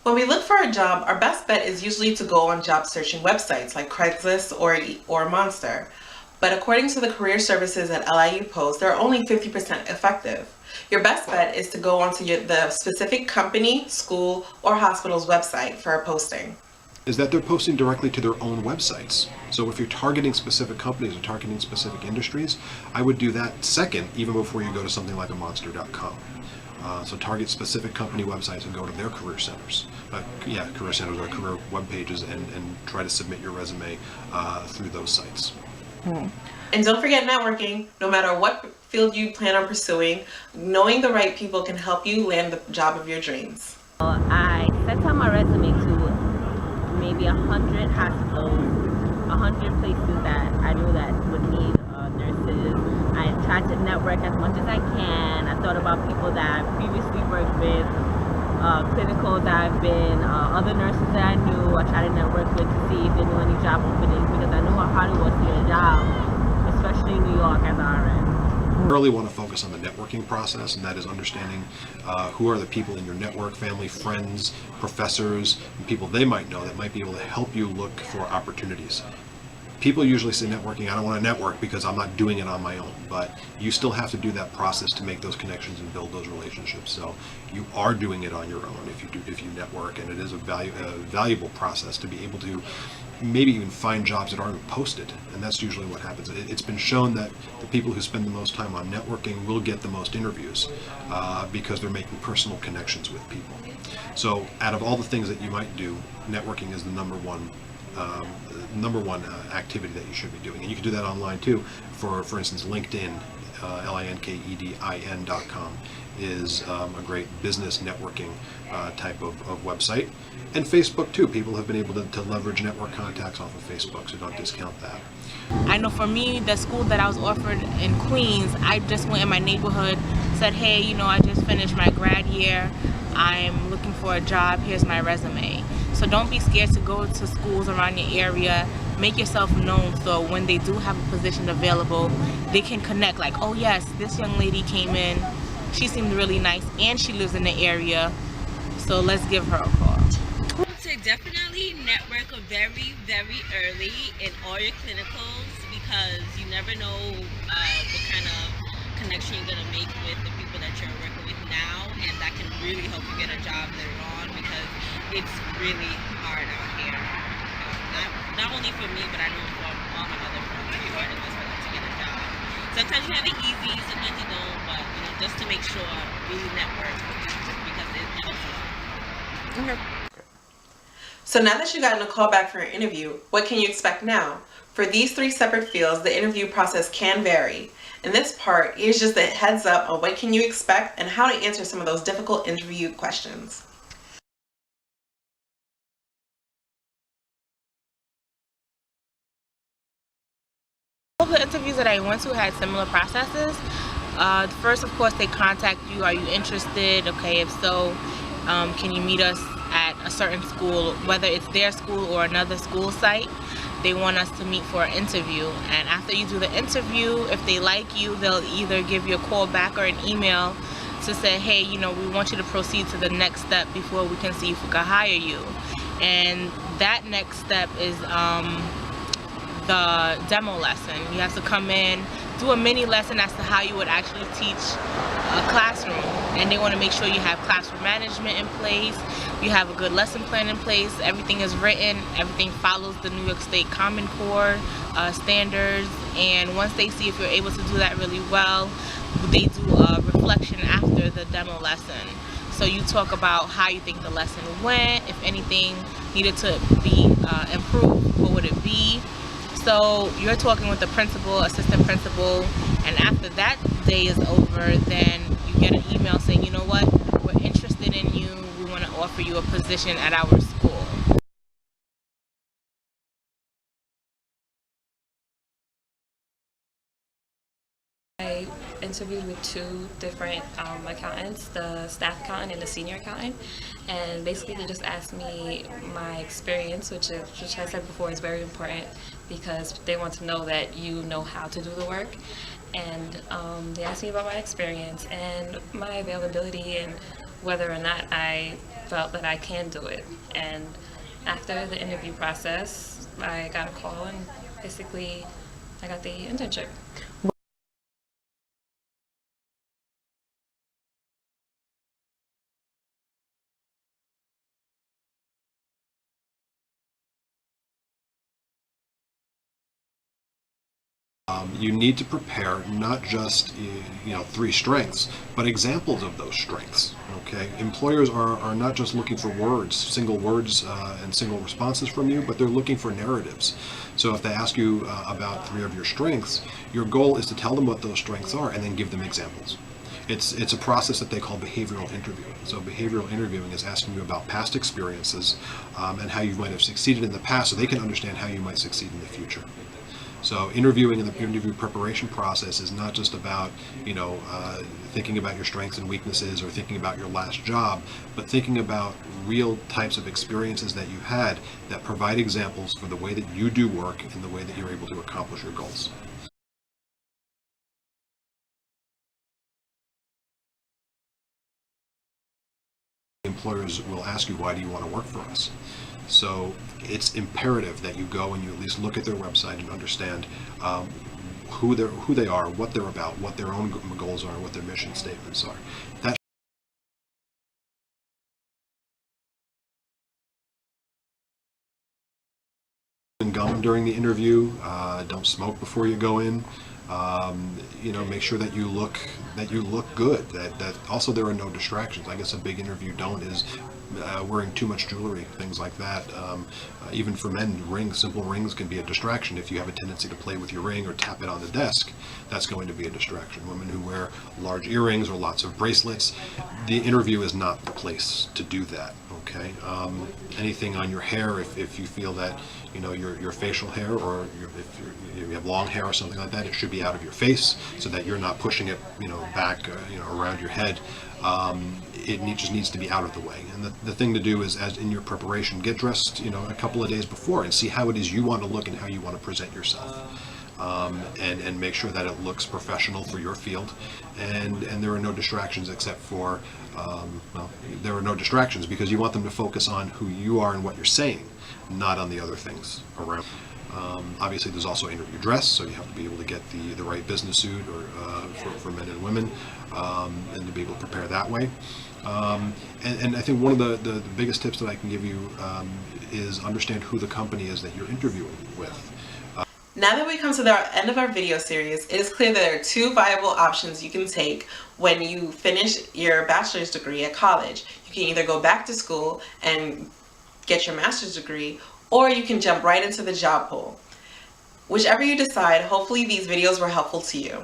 When we look for a job, our best bet is usually to go on job searching websites like Craigslist or Monster. But according to the career services at LIU Post, they're only 50% effective. Your best bet is to go onto the specific company, school, or hospital's website for a posting. Is that they're posting directly to their own websites. So if you're targeting specific companies or targeting specific industries, I would do that second, even before you go to something like a monster.com. So target specific company websites and go to their career centers. Career centers or career web pages, and try to submit your resume through those sites. And don't forget networking. No matter what field you plan on pursuing, knowing the right people can help you land the job of your dreams. I sent out my resume to maybe 100 hospitals, 100 places that I knew that would need nurses. I tried to network as much as I can. I thought about people that I previously worked with, clinicals that I've been, other nurses that I knew. I tried to network with to see if they knew any job openings, because I knew how hard it was to get a job, especially in New York as RN. Really want to focus on the networking process, and that is understanding who are the people in your network, family, friends, professors, and people they might know that might be able to help you look for opportunities. People usually say networking, I don't want to network because I'm not doing it on my own, but you still have to do that process to make those connections and build those relationships. So you are doing it on your own if you network, and it is a valuable process to be able to maybe even find jobs that aren't posted, and that's usually what happens. It's been shown that the people who spend the most time on networking will get the most interviews because they're making personal connections with people. So out of all the things that you might do, networking is the number one activity that you should be doing, and you can do that online too. For instance, LinkedIn, LinkedIn.com is a great business networking type of website, and Facebook too. People have been able to leverage network contacts off of Facebook, so don't discount that. I know for me, the school that I was offered in Queens, I just went in my neighborhood, said, hey, I just finished my grad year, I'm looking for a job, here's my resume. So don't be scared to go to schools around your area. Make yourself known, so when they do have a position available, they can connect, like, oh yes, this young lady came in, she seemed really nice, and she lives in the area, so let's give her a call. I would say definitely network very, very early in all your clinicals, because you never know what kind of connection you're going to make with the people that you're working with now, and that can really help you get a job later on, because it's really hard out here. Not only for me, but I know for all my other friends, it's really hard in this world to get a job. Sometimes you have it easy, sometimes you don't, but just to make sure, really network, because it helps a lot. Okay. So now that you've gotten a call back for an interview, what can you expect now? For these 3 separate fields, the interview process can vary. In this part, here's just a heads up on what can you expect and how to answer some of those difficult interview questions. All the interviews that I went to had similar processes. First, of course, they contact you. Are you interested? Okay, if so, can you meet us at a certain school, whether it's their school or another school site? They want us to meet for an interview, and after you do the interview, if they like you, they'll either give you a call back or an email to say, hey, we want you to proceed to the next step before we can see if we can hire you. And that next step is the demo lesson. You have to come in, do a mini lesson as to how you would actually teach a classroom, and they want to make sure you have classroom management in place, you have a good lesson plan in place, everything is written, everything follows the New York State Common Core standards, and once they see if you're able to do that really well, they do a reflection after the demo lesson. So you talk about how you think the lesson went, if anything needed to be improved, what would it be? So you're talking with the principal, assistant principal, and after that day is over, then you get an email saying, you know what, we're interested in you, we want to offer you a position at our school. I interviewed with 2 different accountants, the staff accountant and the senior accountant, and basically they just asked me my experience, which I said before is very important, because they want to know that you know how to do the work. And they asked me about my experience and my availability and whether or not I felt that I can do it. And after the interview process, I got a call and basically I got the internship. You need to prepare not just 3 strengths, but examples of those strengths. Okay, employers are not just looking for words, single words and single responses from you, but they're looking for narratives. So if they ask you about 3 of your strengths, your goal is to tell them what those strengths are and then give them examples. It's a process that they call behavioral interviewing. So behavioral interviewing is asking you about past experiences and how you might have succeeded in the past, so they can understand how you might succeed in the future. So interviewing in the interview preparation process is not just about, thinking about your strengths and weaknesses or thinking about your last job, but thinking about real types of experiences that you had that provide examples for the way that you do work and the way that you're able to accomplish your goals. Employers will ask you, why do you want to work for us? So it's imperative that you go and you at least look at their website and understand who they are, what they're about, what their own goals are, what their mission statements are. That gum during the interview. Don't smoke before you go in. Make sure that you look good. That also there are no distractions. I guess a big interview don't is wearing too much jewelry, things like that. Even for men, simple rings can be a distraction. If you have a tendency to play with your ring or tap it on the desk, that's going to be a distraction. Women who wear large earrings or lots of bracelets, the interview is not the place to do that. Okay. Anything on your hair, if you feel that your facial hair, or if you have long hair or something like that, it should be out of your face so that you're not pushing it back around your head. It just needs to be out of the way. And the thing to do is, as in your preparation, get dressed a couple of days before and see how it is you want to look and how you want to present yourself. And make sure that it looks professional for your field, and there are no distractions except for there are no distractions because you want them to focus on who you are and what you're saying, not on the other things around. Obviously there's also interview dress, so you have to be able to get the right business suit or for men and women, and to be able to prepare that way. And I think one of the biggest tips that I can give you is understand who the company is that you're interviewing with. Now that we come to the end of our video series, it is clear that there are 2 viable options you can take when you finish your bachelor's degree at college. You can either go back to school and get your master's degree, or you can jump right into the job pool. Whichever you decide, hopefully these videos were helpful to you.